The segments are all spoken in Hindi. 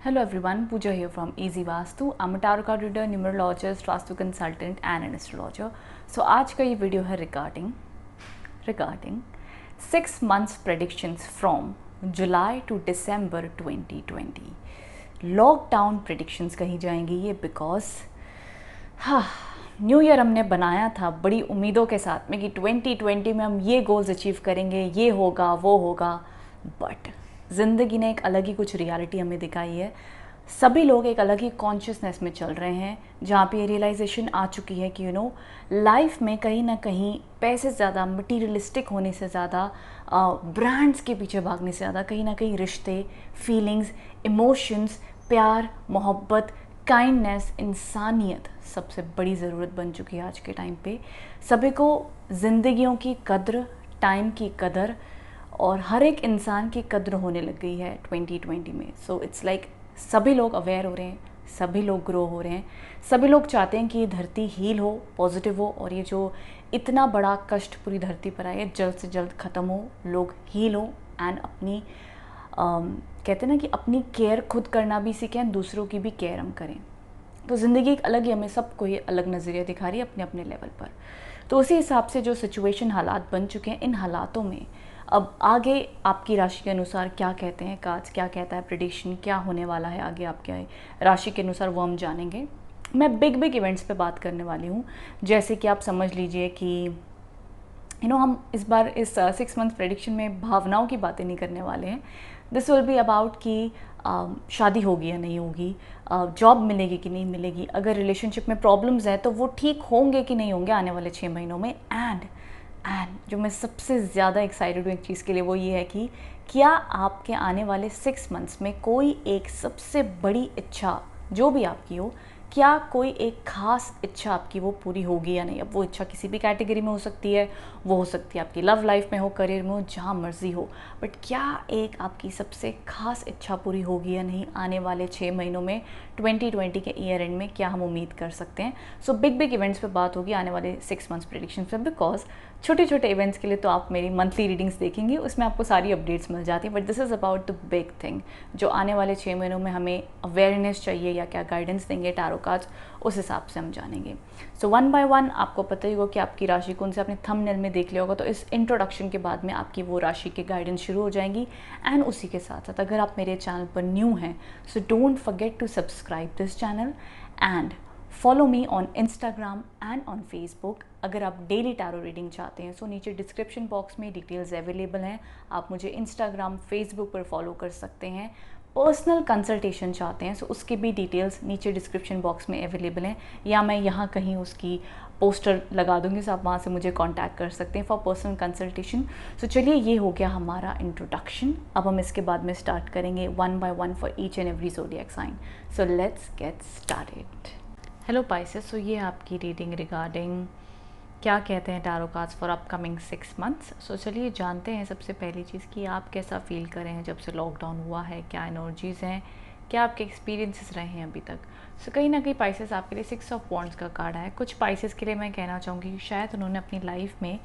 Hello everyone, Pooja here from Easy Vastu. I'm a tarot card reader, numerologist, Vastu consultant and an astrologer. So आज का ये वीडियो है regarding 6 months predictions from July to December 2020. Lockdown predictions कही जाएंगी ये because न्यू ईयर हमने बनाया था बड़ी उम्मीदों के साथ में कि 2020 में हम ये गोल्स अचीव करेंगे, ये होगा वो होगा, बट ज़िंदगी ने एक अलग ही कुछ रियलिटी हमें दिखाई है। सभी लोग एक अलग ही कॉन्शियसनेस में चल रहे हैं जहाँ पे ये रियलाइजेशन आ चुकी है कि लाइफ में कहीं ना कहीं पैसे से ज़्यादा, मटीरियलिस्टिक होने से ज़्यादा, ब्रांड्स के पीछे भागने से ज़्यादा कहीं ना कहीं रिश्ते, फीलिंग्स, इमोशंस, प्यार, मोहब्बत, काइंडनेस, इंसानियत सबसे बड़ी ज़रूरत बन चुकी है आज के टाइम पे। सभी को ज़िंदगियों की कद्र, टाइम की कदर और हर एक इंसान की कद्र होने लग गई है 2020 में। सो इट्स लाइक सभी लोग अवेयर हो रहे हैं, सभी लोग ग्रो हो रहे हैं, सभी लोग चाहते हैं कि ये धरती हील हो, पॉजिटिव हो और ये जो इतना बड़ा कष्ट पूरी धरती पर आया जल्द से जल्द ख़त्म हो, लोग हील हो एंड अपनी कहते हैं ना कि अपनी केयर खुद करना भी सीखें, दूसरों की भी केयर हम करें। तो ज़िंदगी एक अलग ही हमें सबको ये अलग नज़रिया दिखा रही है अपने अपने लेवल पर। तो उसी हिसाब से जो सिचुएशन, हालात बन चुके हैं, इन हालातों में अब आगे आपकी राशि के अनुसार क्या कहते हैं कार्ड्स, क्या कहता है प्रेडिक्शन, क्या होने वाला है आगे आपके राशि के अनुसार, वो हम जानेंगे। मैं बिग बिग इवेंट्स पे बात करने वाली हूँ, जैसे कि आप समझ लीजिए कि हम इस बार इस 6 मंथ प्रेडिक्शन में भावनाओं की बातें नहीं करने वाले हैं। दिस विल बी अबाउट कि शादी होगी या नहीं होगी, जॉब मिलेगी कि नहीं मिलेगी, अगर रिलेशनशिप में प्रॉब्लम्स हैं तो वो ठीक होंगे कि नहीं होंगे आने वाले 6 महीनों में। एंड जो मैं सबसे ज़्यादा एक्साइटेड हूँ एक चीज़ के लिए, वो ये है कि क्या आपके आने वाले 6 मंथ्स में कोई एक सबसे बड़ी इच्छा जो भी आपकी हो, क्या कोई एक ख़ास इच्छा आपकी वो पूरी होगी या नहीं। अब वो इच्छा किसी भी कैटेगरी में हो सकती है, वो हो सकती है आपकी लव लाइफ में हो, करियर में हो, जहाँ मर्जी हो, बट क्या एक आपकी सबसे ख़ास इच्छा पूरी होगी या नहीं आने वाले 6 महीनों में, 2020 के ईयर एंड में क्या हम उम्मीद कर सकते हैं। सो बिग बिग इवेंट्स पे बात होगी आने वाले 6 मंथ्स प्रेडिक्शन पे, बिकॉज छोटे छोटे इवेंट्स के लिए तो आप मेरी मंथली रीडिंग्स देखेंगे, उसमें आपको सारी अपडेट्स मिल जाती हैं, but this is about the big thing जो आने वाले 6 महीनों में हमें अवेयरनेस चाहिए या क्या गाइडेंस देंगे टैरो कार्ड्स, उस हिसाब से हम जानेंगे। सो वन बाय वन आपको पता ही होगा कि आपकी राशि कौन से, आपने थंबनेल में देख लिया होगा। तो इस इंट्रोडक्शन के बाद में आपकी वो राशि के गाइडेंस शुरू हो जाएंगी। एंड उसी के साथ साथ अगर आप मेरे चैनल पर न्यू हैं, so don't forget to subscribe this channel and follow me on Instagram and on Facebook. अगर आप डेली टैरो रीडिंग चाहते हैं, सो नीचे डिस्क्रिप्शन बॉक्स में डिटेल्स अवेलेबल हैं, आप मुझे इंस्टाग्राम, फेसबुक पर फॉलो कर सकते हैं। पर्सनल कंसल्टेशन चाहते हैं, सो उसके भी डिटेल्स नीचे डिस्क्रिप्शन बॉक्स में अवेलेबल हैं, या मैं यहाँ कहीं उसकी पोस्टर लगा दूँगी, सो आप वहाँ से मुझे कांटेक्ट कर सकते हैं फॉर पर्सनल कंसल्टेशन। सो चलिए, ये हो गया हमारा इंट्रोडक्शन। अब हम इसके बाद में स्टार्ट करेंगे one by one for each and every zodiac sign. So let's get started. Hello Pisces, so ये आपकी रीडिंग रिगार्डिंग क्या कहते हैं tarot cards for upcoming 6 months. So चलिए जानते हैं सबसे पहली चीज़ कि आप कैसा फील कर रहे हैं जब से लॉकडाउन हुआ है, क्या एनर्जीज़ हैं, क्या आपके एक्सपीरियंसेस रहे हैं अभी तक। सो कहीं ना कहीं पाइसेस आपके लिए 6 ऑफ वॉन्ड्स का कार्ड है। कुछ पाइसेस के लिए मैं कहना चाहूँगी कि शायद उन्होंने अपनी लाइफ में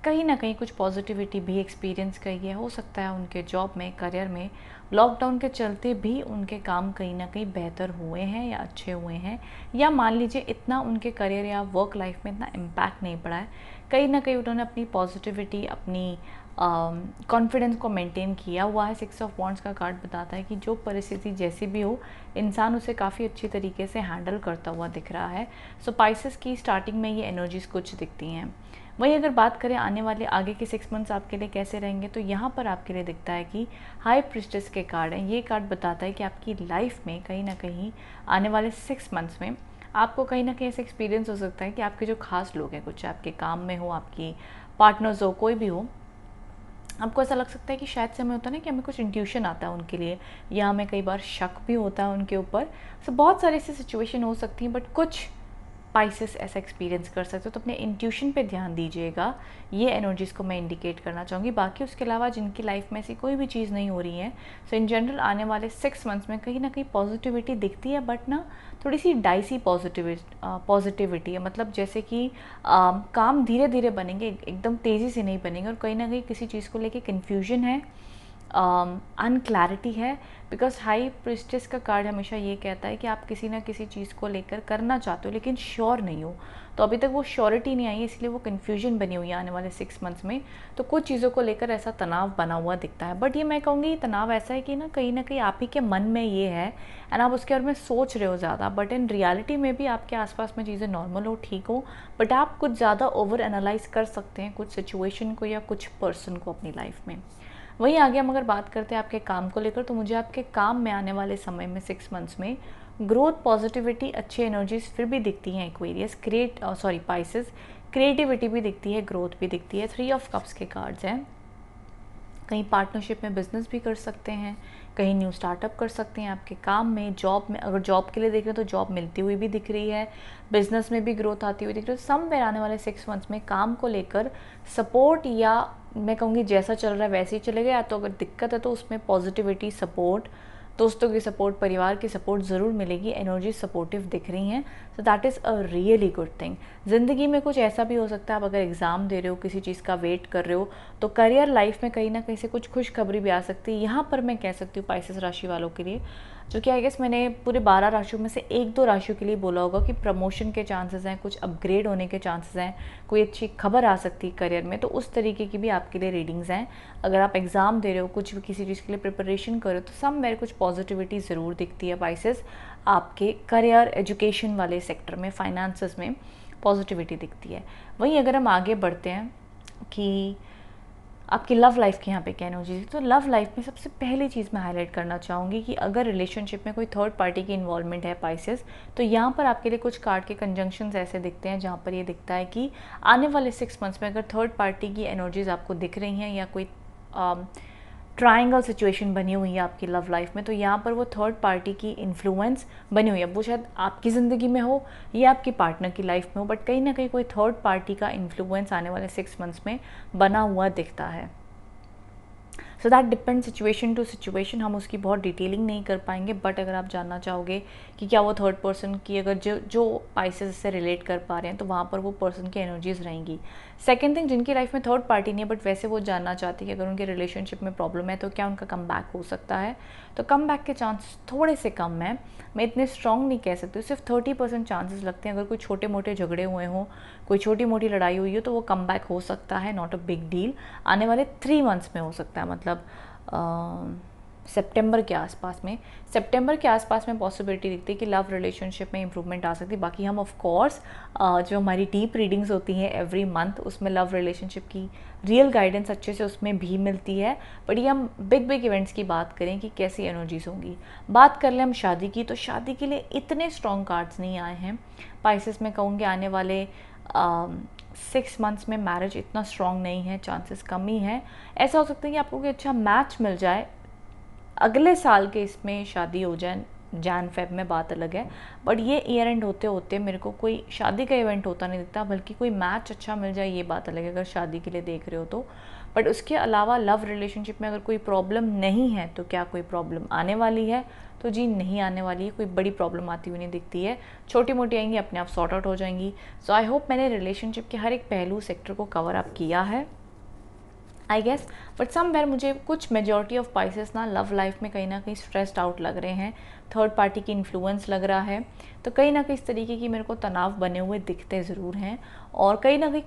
कहीं ना कहीं कुछ पॉजिटिविटी भी एक्सपीरियंस की है। हो सकता है उनके जॉब में, करियर में लॉकडाउन के चलते भी उनके काम कहीं ना कहीं बेहतर हुए हैं या अच्छे हुए हैं, या मान लीजिए इतना उनके करियर या वर्क लाइफ में इतना इम्पैक्ट नहीं पड़ा है। कहीं ना कहीं उन्होंने अपनी पॉजिटिविटी, अपनी कॉन्फिडेंस को मेंटेन किया हुआ है। 6 ऑफ वॉन्ड्स का कार्ड बताता है कि जो परिस्थिति जैसी भी हो, इंसान उसे काफ़ी अच्छी तरीके से हैंडल करता हुआ दिख रहा है। सो पाइसेस की स्टार्टिंग में ये एनर्जीज़ कुछ दिखती हैं। वहीं अगर बात करें आने वाले आगे के 6 मंथ्स आपके लिए कैसे रहेंगे, तो यहाँ पर आपके लिए दिखता है कि हाई प्रिस्टेस के कार्ड हैं। ये कार्ड बताता है कि आपकी लाइफ में कहीं ना कहीं आने वाले 6 मंथ्स में आपको कहीं ना कहीं ऐसा एक्सपीरियंस हो सकता है कि आपके जो खास लोग हैं, कुछ आपके काम में हो, आपकी पार्टनर्स हो, कोई भी हो, आपको ऐसा लग सकता है कि शायद से हमें होता है ना कि हमें कुछ इंट्यूशन आता है उनके लिए, या हमें कई बार शक भी होता है उनके ऊपर। सो बहुत सारी ऐसी सिचुएशन हो सकती हैं, बट कुछ पाइसेस ऐसा एक्सपीरियंस कर सकते हो। तो अपने इंट्यूशन पे ध्यान दीजिएगा, ये एनर्जीज़ को मैं इंडिकेट करना चाहूँगी। बाकी उसके अलावा जिनकी लाइफ में ऐसी कोई भी चीज़ नहीं हो रही है, सो इन जनरल आने वाले 6 मंथ्स में कहीं ना कहीं पॉजिटिविटी दिखती है, बट ना थोड़ी सी डाइसी पॉजिटिविटी है। मतलब जैसे कि काम धीरे धीरे बनेंगे, एकदम तेज़ी से नहीं बनेंगे, और कहीं ना कहीं किसी चीज़ को लेके कन्फ्यूजन है, अनक्लैरिटी है, बिकॉज हाई प्रिस्टेस का कार्ड हमेशा ये कहता है कि आप किसी ना किसी चीज़ को लेकर करना चाहते हो लेकिन श्योर नहीं हो। तो अभी तक वो श्योरिटी नहीं आई है, इसलिए वो कन्फ्यूजन बनी हुई है आने वाले 6 मंथ्स में। तो कुछ चीज़ों को लेकर ऐसा तनाव बना हुआ दिखता है, बट ये मैं कहूँगी ये तनाव ऐसा है कि ना कहीं आप ही के मन में ये है एंड आप उसके बारे में सोच रहे हो ज़्यादा, बट इन रियलिटी में भी आपके आसपास में चीज़ें नॉर्मल हो, ठीक हो, बट आप कुछ ज़्यादा ओवर एनालाइज कर सकते हैं कुछ सिचुएशन को या कुछ पर्सन को अपनी लाइफ में। वहीं आगे हम अगर बात करते हैं आपके काम को लेकर, तो मुझे आपके काम में आने वाले समय में 6 मंथ्स में ग्रोथ, पॉजिटिविटी, अच्छी एनर्जीज फिर भी दिखती हैं एक्वेरियस, पाइसेस, क्रिएटिविटी भी दिखती है, ग्रोथ भी दिखती है। 3 ऑफ कप्स के कार्ड्स हैं। कहीं पार्टनरशिप में बिजनेस भी कर सकते हैं, कहीं न्यू स्टार्टअप कर सकते हैं आपके काम में, जॉब में अगर जॉब के लिए देख रहे हैं तो जॉब मिलती हुई भी दिख रही है, बिजनेस में भी ग्रोथ आती हुई दिख रही है। समवेयर आने वाले 6 मंथ्स में काम को लेकर सपोर्ट, या मैं कहूँगी जैसा चल रहा है वैसे ही चलेगा, या तो अगर दिक्कत है तो उसमें पॉजिटिविटी, सपोर्ट, दोस्तों की सपोर्ट, परिवार की सपोर्ट ज़रूर मिलेगी, एनर्जी सपोर्टिव दिख रही हैं। So that is a really good thing. ज़िंदगी में कुछ ऐसा भी हो सकता है, आप अगर एग्ज़ाम दे रहे हो, किसी चीज़ का वेट कर रहे हो, तो करियर लाइफ में कहीं ना कहीं से कुछ खुशखबरी भी आ सकती है। यहाँ पर मैं कह सकती हूँ पाइसेस राशि वालों के लिए, जो कि आई गेस मैंने पूरे 12 राशियों में से 1-2 राशियों के लिए बोला होगा कि प्रमोशन के चांसेस हैं, कुछ अपग्रेड होने के चांसेस हैं, कोई अच्छी खबर आ सकती है करियर में। तो उस तरीके की भी आपके लिए रीडिंग्स हैं। अगर आप एग्ज़ाम दे रहे हो, कुछ भी किसी चीज़ के लिए प्रिपरेशन कर रहे हो, तो समवेयर कुछ पॉजिटिविटी ज़रूर दिखती है पाइसेस। आपके करियर, एजुकेशन वाले सेक्टर में, फाइनेंसेस में पॉजिटिविटी दिखती है। वहीं अगर हम आगे बढ़ते हैं कि आपकी लव लाइफ की यहाँ पे क्या एनर्जी, तो लव लाइफ में सबसे पहली चीज़ मैं हाईलाइट करना चाहूँगी कि अगर रिलेशनशिप में कोई थर्ड पार्टी की इन्वॉल्वमेंट है पाइसेस, तो यहाँ पर आपके लिए कुछ कार्ड के कंजंक्शंस ऐसे दिखते हैं जहाँ पर ये दिखता है कि आने वाले 6 मंथ्स में अगर थर्ड पार्टी की एनर्जीज आपको दिख रही हैं या कोई ट्रायंगल सिचुएशन बनी हुई है आपकी लव लाइफ में, तो यहाँ पर वो थर्ड पार्टी की इन्फ्लुएंस बनी हुई है। वो शायद आपकी ज़िंदगी में हो या आपकी पार्टनर की लाइफ में हो, बट कहीं ना कहीं कोई थर्ड पार्टी का इन्फ्लुएंस आने वाले 6 मंथ्स में बना हुआ दिखता है। So that depend situation to situation, हम उसकी बहुत डिटेलिंग नहीं कर पाएंगे, बट अगर आप जानना चाहोगे कि क्या वो थर्ड पर्सन की, अगर जो पाइसेस से रिलेट कर पा रहे हैं, तो वहाँ पर वो पर्सन की एनर्जीज रहेंगी। सेकेंड थिंग, जिनकी लाइफ में थर्ड पार्टी नहीं है बट वैसे वो जानना चाहती है कि अगर उनके रिलेशनशिप में प्रॉब्लम है तो क्या उनका कम बैक हो सकता है, तो कम बैक के चांसेस थोड़े से कम है। मैं इतने स्ट्रॉन्ग नहीं कह सकती, सिर्फ 30% चांसेस लगते हैं। अगर कोई छोटे मोटे झगड़े हुए हों, कोई छोटी मोटी लड़ाई हुई हो, तो वो कम बैक हो सकता है, नॉट अ बिग डील। आने वाले 3 मंथ्स में हो सकता है, मतलब सितंबर के आसपास में पॉसिबिलिटी दिखती है कि लव रिलेशनशिप में इंप्रूवमेंट आ सकती है। बाकी हम ऑफ कोर्स जो हमारी डीप रीडिंग्स होती हैं एवरी मंथ, उसमें लव रिलेशनशिप की रियल गाइडेंस अच्छे से उसमें भी मिलती है। बट ये हम बिग इवेंट्स की बात करें कि कैसी एनर्जीज होंगी। बात कर लें हम शादी की, तो शादी के लिए इतने स्ट्रॉन्ग कार्ड्स नहीं आए हैं पाइसेस में। कहूँगी आने वाले 6 मंथ्स में मैरिज इतना स्ट्रॉन्ग नहीं है, चांसेस कम ही है। ऐसा हो सकता है कि आपको कोई अच्छा मैच मिल जाए, अगले साल के इसमें शादी हो जाए, जैन फेब में, बात अलग है। बट ये ईयर एंड होते होते मेरे को कोई शादी का इवेंट होता नहीं दिखता, बल्कि कोई मैच अच्छा मिल जाए, ये बात अलग है अगर शादी के लिए देख रहे हो तो। बट उसके अलावा लव रिलेशनशिप में अगर कोई प्रॉब्लम नहीं है, तो क्या कोई प्रॉब्लम आने वाली है, तो जी नहीं आने वाली है। कोई बड़ी प्रॉब्लम आती हुई नहीं दिखती है, छोटी मोटी आएंगी, अपने आप सॉर्ट आउट हो जाएंगी। सो आई होप मैंने रिलेशनशिप के हर एक पहलू, सेक्टर को कवर अप किया है आई गेस। बट समवेयर मुझे कुछ मेजॉरिटी ऑफ पाइसेस ना लव लाइफ में कहीं ना कहीं स्ट्रेस्ड आउट लग रहे हैं, थर्ड पार्टी की इन्फ्लुएंस लग रहा है, तो कहीं ना कहीं इस तरीके की मेरे को तनाव बने हुए दिखते ज़रूर हैं। और कहीं ना कहीं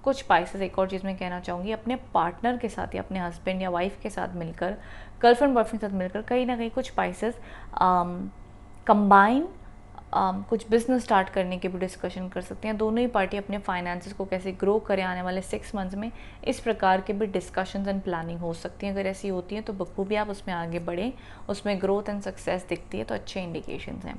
कुछ पाइसेस, एक और चीज़ मैं कहना चाहूँगी, अपने पार्टनर के साथ या अपने हस्बैंड या वाइफ के साथ मिलकर, गर्लफ्रेंड बॉयफ्रेंड के साथ मिलकर, कहीं ना कहीं कुछ पाइसेस कंबाइन कुछ बिजनेस स्टार्ट करने की भी डिस्कशन कर सकते हैं। दोनों ही पार्टी अपने फाइनेंसेस को कैसे ग्रो करें आने वाले 6 मंथ्स में, इस प्रकार के भी डिस्कशंस एंड प्लानिंग हो सकती हैं। अगर ऐसी होती हैं तो बखूबी आप उसमें आगे बढ़ें, उसमें ग्रोथ एंड सक्सेस दिखती है तो अच्छे इंडिकेशंस हैं।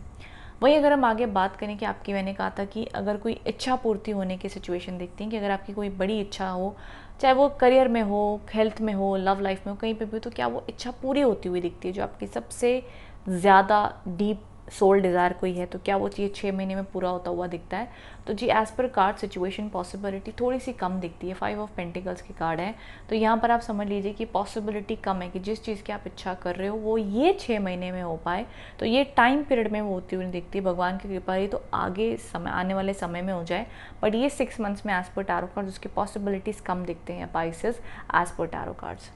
वहीं अगर हम आगे बात करें कि आपकी, मैंने कहा था कि अगर कोई इच्छा पूर्ति होने की सिचुएशन दिखती है, कि अगर आपकी कोई बड़ी इच्छा हो, चाहे वो करियर में हो, हेल्थ में हो, लव लाइफ में हो, कहीं पे भी, तो क्या वो इच्छा पूरी होती हुई दिखती है, जो आपकी सबसे ज़्यादा डीप सोल डिज़ायर कोई है, तो क्या वो चीज़ 6 महीने में पूरा होता हुआ दिखता है, तो जी as per card situation possibility थोड़ी सी कम दिखती है। 5 ऑफ पेंटिकल्स के कार्ड है, तो यहाँ पर आप समझ लीजिए कि पॉसिबिलिटी कम है कि जिस चीज़ की आप इच्छा कर रहे हो वो ये 6 महीने में हो पाए, तो ये टाइम पीरियड में वो होती हुई दिखती है। भगवान की कृपा रही तो आगे समय, आने वाले समय में हो जाए, बट ये 6 मंथ्स में एज़ पर टैरो कार्ड्स उसकी पॉसिबिलिटीज़ कम दिखते हैं Pisces as per tarot cards.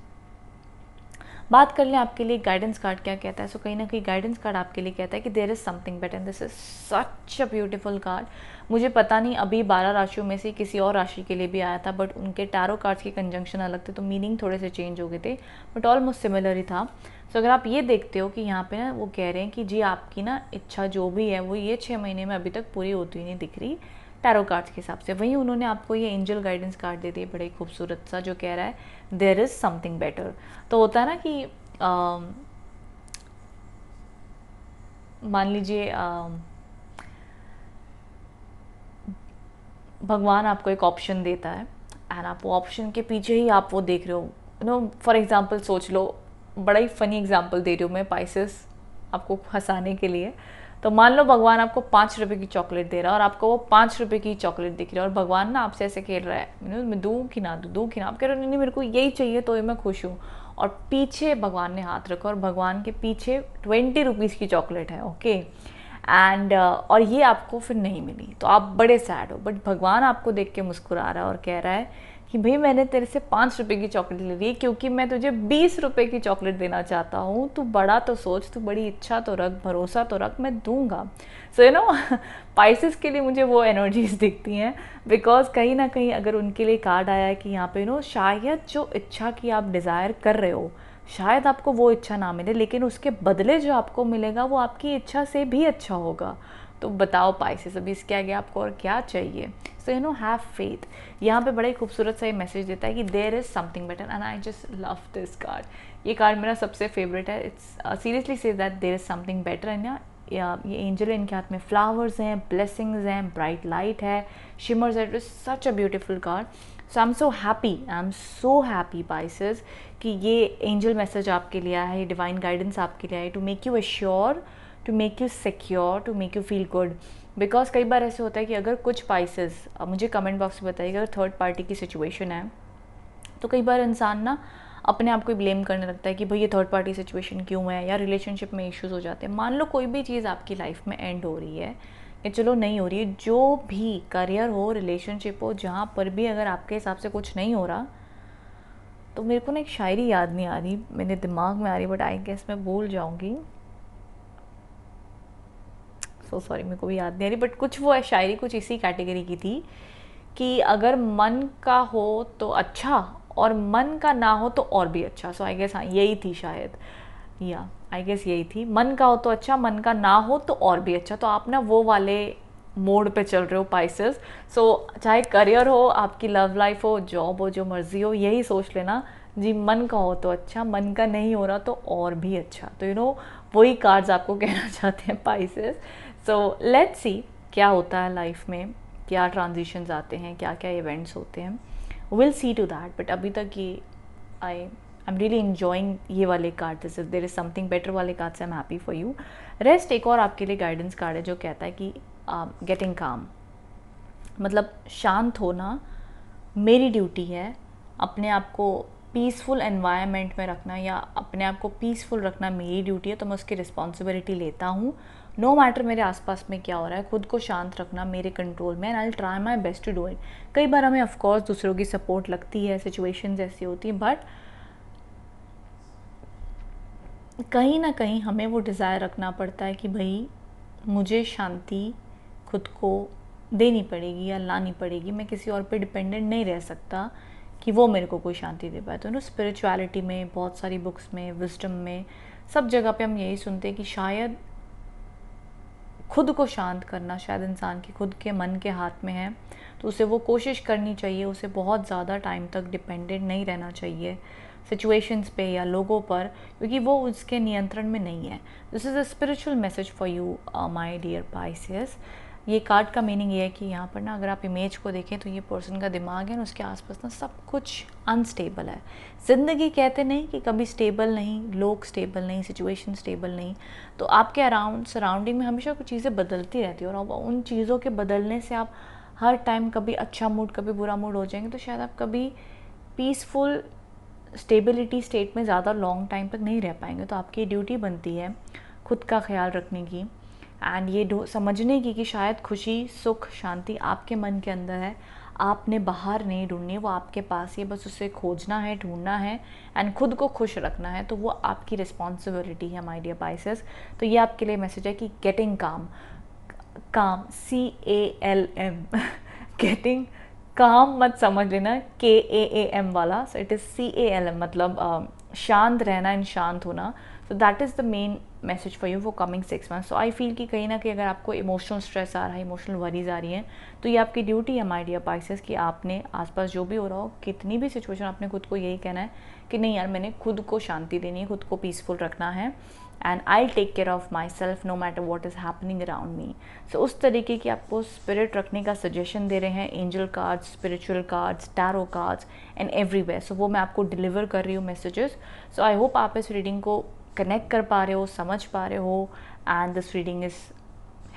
बात कर लें आपके लिए गाइडेंस कार्ड क्या कहता है। सो कहीं ना कहीं गाइडेंस कार्ड आपके लिए कहता है कि there is something better, this is such a beautiful card. मुझे पता नहीं अभी 12 राशियों में से किसी और राशि के लिए भी आया था, बट उनके टैरो कार्ड्स के कंजंक्शन अलग थे तो मीनिंग थोड़े से चेंज हो गए थे, बट ऑलमोस्ट सिमिलर ही था। सो अगर आप ये देखते हो कि यहाँ पे ना वो कह रहे हैं कि जी आपकी ना इच्छा जो भी है वो ये 6 महीने में अभी तक पूरी होती नहीं दिख रही टैरो कार्ड्स के हिसाब से। वहीं उन्होंने आपको ये एंजल गाइडेंस कार्ड दे दिए बड़े खूबसूरत सा, जो कह रहा है देयर इज़ समथिंग बेटर। तो होता है ना कि मान लीजिए भगवान आपको एक ऑप्शन देता है एंड आप वो ऑप्शन के पीछे ही आप वो देख रहे हो। फॉर एग्जांपल सोच लो, बड़ा ही फनी एग्जांपल दे रही हूँ मैं पाइसेस, आपको हंसाने के लिए। तो मान लो भगवान आपको 5 रुपये की चॉकलेट दे रहा है और आपको वो 5 रुपये की चॉकलेट दिख रही है और भगवान ना आपसे ऐसे खेल रहा है, मैं दूँ कि ना दूँ कि ना, आप कह रहे हो नहीं मेरे को यही चाहिए तो मैं खुश हूँ, और पीछे भगवान ने हाथ रखा और भगवान के पीछे 20 रुपीज़ की चॉकलेट है, ओके एंड और ये आपको फिर नहीं मिली तो आप बड़े सैड हो। बट भगवान आपको देख के मुस्कुरा रहा है और कह रहा है कि भाई मैंने तेरे से 5 रुपये की चॉकलेट ले ली क्योंकि मैं तुझे 20 रुपये की चॉकलेट देना चाहता हूँ, तू बड़ा तो सोच, तू बड़ी इच्छा तो रख, भरोसा तो रख, मैं दूंगा। सो यू नो पाइसेस के लिए मुझे वो एनर्जीज दिखती हैं, बिकॉज कहीं ना कहीं अगर उनके लिए कार्ड आया है कि यहाँ पे शायद जो इच्छा की आप डिज़ायर कर रहे हो शायद आपको वो इच्छा ना मिले, लेकिन उसके बदले जो आपको मिलेगा वो आपकी इच्छा से भी अच्छा होगा। तो बताओ पाइसेस अभी इसके आगे आपको और क्या चाहिए। So have faith. यहाँ पे बड़ा ही खूबसूरत सा ये मैसेज देता है कि there is something better and I just love this card. ये कार्ड मेरा सबसे फेवरेट है। It's seriously say that there is something better. And ये एंजल है, इनके हाथ में फ्लावर्स हैं, ब्लेसिंग्स हैं, ब्राइट लाइट है, शिमर्स है। It is such a beautiful card. So I am so happy Pisces कि ये एंजल मैसेज आपके लिए आया है, डिवाइन गाइडेंस आपके लिए आया है to make you assure, to make you secure, to make you feel good. Because कई बार ऐसे होता है कि अगर कुछ पाइसेस, मुझे कमेंट बॉक्स में बताइए अगर थर्ड पार्टी की सिचुएशन है तो कई बार इंसान ना अपने आप को ब्लेम करने लगता है कि भाई ये थर्ड पार्टी सिचुएशन क्यों है, या रिलेशनशिप में इश्यूज हो जाते हैं। मान लो कोई भी चीज़ आपकी लाइफ में एंड हो रही है या चलो नहीं हो रही है, जो भी करियर हो, रिलेशनशिप हो, जहाँ पर भी अगर आपके हिसाब से कुछ नहीं हो रहा, तो मेरे को ना एक शायरी याद नहीं आ रही, मेरे दिमाग में आ रही, बट आई गेस मैं भूल जाऊंगी। सो सॉरी, मेरे को भी याद नहीं आ रही, बट कुछ वो है शायरी कुछ इसी कैटेगरी की थी कि अगर मन का हो तो अच्छा और मन का ना हो तो और भी अच्छा। सो आई गेस हाँ यही थी शायद, या आई गेस यही थी, मन का हो तो अच्छा, मन का ना हो तो और भी अच्छा। तो आप ना वो वाले मोड पे चल रहे हो पाइसेस। सो चाहे करियर हो, आपकी लव लाइफ हो, जॉब हो, जो मर्जी हो, यही सोच लेना जी मन का हो तो अच्छा, मन का नहीं हो रहा तो और भी अच्छा। तो वही कार्ड्स आपको कहना चाहते हैं पाइसेस। सो लेट्स सी क्या होता है लाइफ में, क्या ट्रांजिशंस आते हैं, क्या क्या इवेंट्स होते हैं, will see to that. But अभी तक ये आई एम रियली इन्जॉइंग ये वाले card, this is there is something better वाले कार्ड से I am happy for you. Rest एक और आपके लिए गाइडेंस कार्ड है जो कहता है कि गेटिंग काम, मतलब शांत होना मेरी ड्यूटी है, अपने आप को पीसफुल एनवायरनमेंट में रखना या अपने आप को पीसफुल रखना मेरी ड्यूटी है, तो मैं उसकी रिस्पॉन्सिबिलिटी लेता हूँ। नो मैटर मेरे आसपास में क्या हो रहा है, खुद को शांत रखना मेरे कंट्रोल में, and I try my best to do it. कई बार हमें ऑफकोर्स दूसरों की सपोर्ट लगती है, सिचुएशंस ऐसी होती हैं, बट कहीं ना कहीं हमें वो डिज़ायर रखना पड़ता है कि भाई मुझे शांति खुद को देनी पड़ेगी या लानी पड़ेगी, मैं किसी और पे डिपेंडेंट नहीं रह सकता कि वो मेरे को कोई शांति दे पाए। तो स्पिरिचुअलिटी में, बहुत सारी बुक्स में, विजडम में, सब जगह पे हम यही सुनते हैं कि शायद खुद को शांत करना शायद इंसान के खुद के मन के हाथ में है, तो उसे वो कोशिश करनी चाहिए, उसे बहुत ज़्यादा टाइम तक डिपेंडेंट नहीं रहना चाहिए सिचुएशंस पे या लोगों पर, क्योंकि वो उसके नियंत्रण में नहीं है। This is a spiritual message for you my dear Pisces. ये कार्ड का मीनिंग ये है कि यहाँ पर ना अगर आप इमेज को देखें तो ये पर्सन का दिमाग है ना, उसके आसपास ना सब कुछ अनस्टेबल है। ज़िंदगी कहते नहीं कि कभी स्टेबल नहीं, लोग स्टेबल नहीं, सिचुएशन स्टेबल नहीं, तो आपके अराउंड सराउंडिंग में हमेशा कुछ चीज़ें बदलती रहती है, और उन चीज़ों के बदलने से आप हर टाइम कभी अच्छा मूड कभी बुरा मूड हो जाएंगे, तो शायद आप कभी पीसफुल स्टेबिलिटी स्टेट में ज़्यादा लॉन्ग टाइम तक नहीं रह पाएंगे। तो आपकी ड्यूटी बनती है खुद का ख्याल रखने की, एंड ये समझने की कि शायद खुशी, सुख, शांति आपके मन के अंदर है, आपने बाहर नहीं ढूंढनी, वो आपके पास ही है, बस उसे खोजना है, ढूंढना है एंड खुद को खुश रखना है, तो वो आपकी रिस्पॉन्सिबिलिटी है माय डियर पाइसेस। तो ये आपके लिए मैसेज है कि गेटिंग काम, काम CALM गेटिंग काम मत समझ लेना KAAM वाला, सो इट इज़ CALM, मतलब शांत रहना एंड शांत होना। So that is the main message for you for coming 6 months. So I feel कि कहीं ना कहीं अगर आपको इमोशनल स्ट्रेस आ रहा है, इमोशनल वरीज आ रही हैं, तो ये आपकी ड्यूटी है माय डियर पाइसेस कि आपने आसपास जो भी हो रहा हो, कितनी भी सिचुएशन, आपने खुद को यही कहना है कि नहीं यार, मैंने खुद को शांति देनी है, खुद को पीसफुल रखना है and I take care of myself no matter what is happening around me. So उस तरीके की आपको स्पिरिट रखने का सजेशन दे रहे हैं angel cards, spiritual cards, tarot cards and everywhere. So वो मैं आपको डिलीवर कर रही हूँ मैसेजेस। सो आई होप आप इस रीडिंग को कनेक्ट कर पा रहे हो, समझ पा रहे हो and this reading is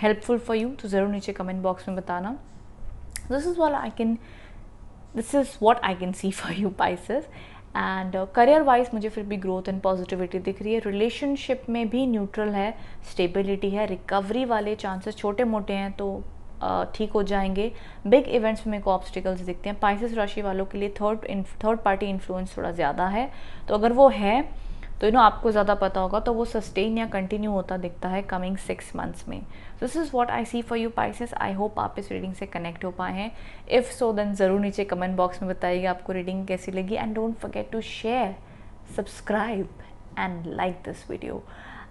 helpful for you. तो ज़रूर नीचे कमेंट बॉक्स में बताना। This is what I can see for you Pisces. And career wise मुझे फिर भी ग्रोथ एंड पॉजिटिविटी दिख रही है। रिलेशनशिप में भी न्यूट्रल है, स्टेबिलिटी है, रिकवरी वाले चांसेस छोटे मोटे हैं तो ठीक हो जाएंगे। बिग इवेंट्स में मेरे को ऑब्स्टिकल्स दिखते हैं। पाइसेस राशि वालों के लिए थर्ड पार्टी इन्फ्लुएंस थोड़ा ज़्यादा है, तो अगर वो है तो आपको ज़्यादा पता होगा, तो वो सस्टेन या कंटिन्यू होता दिखता है कमिंग 6 मंथ्स में। This is what I see for you Pisces. I hope आप इस रीडिंग से कनेक्ट हो पाए हैं। इफ़ सो देन ज़रूर नीचे कमेंट बॉक्स में बताइएगा आपको रीडिंग कैसी लगी and don't forget to share, subscribe and like this video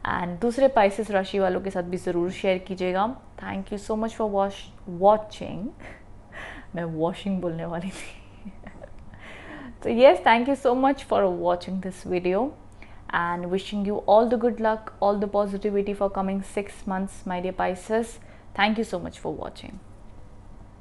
and दूसरे पाइसेस राशि वालों के साथ भी ज़रूर शेयर कीजिएगा। Thank you so much for watching. मैं वॉशिंग बोलने वाली थी। तो yes, thank you so much for watching this video and wishing you all the good luck, all the positivity for coming 6 months, my dear Pisces. Thank you so much for watching.